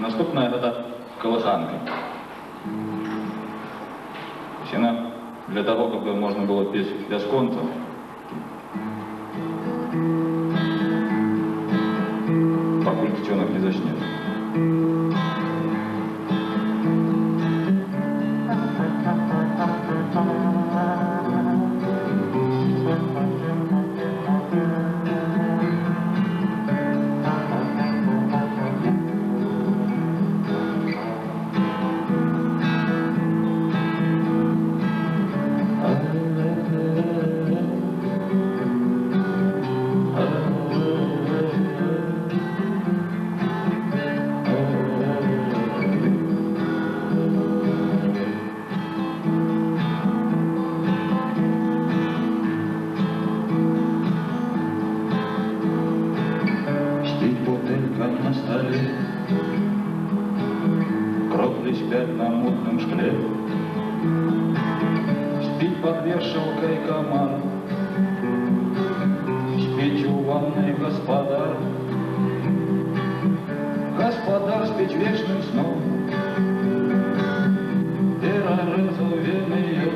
Наступная гэта колыханка. Яна для того, каб можна было пець бясконца. Пакуль дзіцёнак не зачне. На столе кропли спят на мутном шкле, спит под вешалкой комар, спите у ванной господа. Господа спит вечным сном, перерезовенные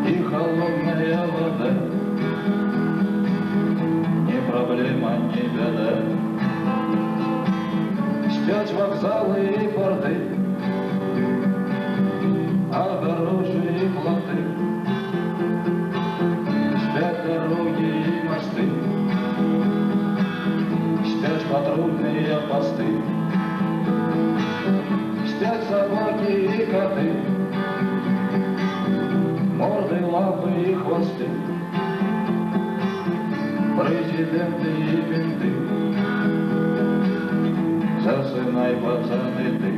и холодная вода. Проблема не беда. Спят вокзалы и порты, огорожи и плоты, спят дороги и мосты, спят патрульные посты, спят собаки и коты, морды, лапы и хвосты, президенты и менты. Засынай, пацаны, ты.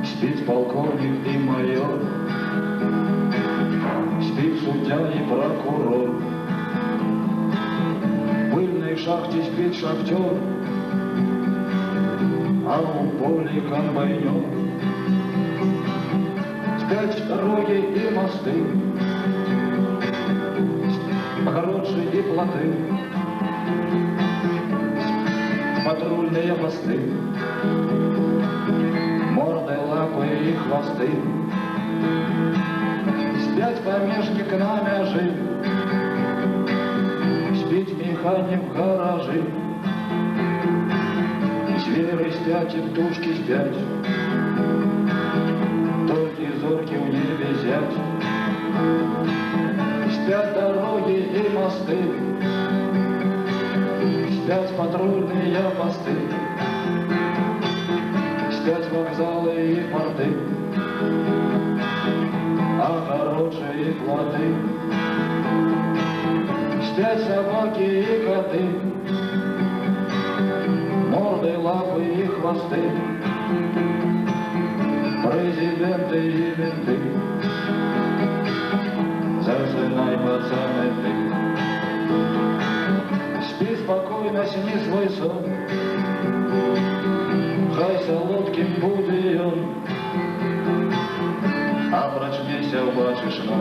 Спит полковник и майор, спит судья и прокурор, в пыльной шахте спит шахтер, а у поля комбайнер. Спят дороги и мосты, огорожи и плоты, патрульные посты, морды, лапы и хвосты. Спят помежник на мяжи, спит механик в гаражи. Звери спят и птушки спят, только зорки в небе зять. Спят дороги и мосты, спят патрульные посты, спят вокзалы и порты, огорожи и плоты, спят собаки и коты, морды, лапы и хвосты, президенты и менты. Засынай, пацаны, ты. Спи спокойно, сни свой сон, хай солодким буде он, а прочнися, убачиш, но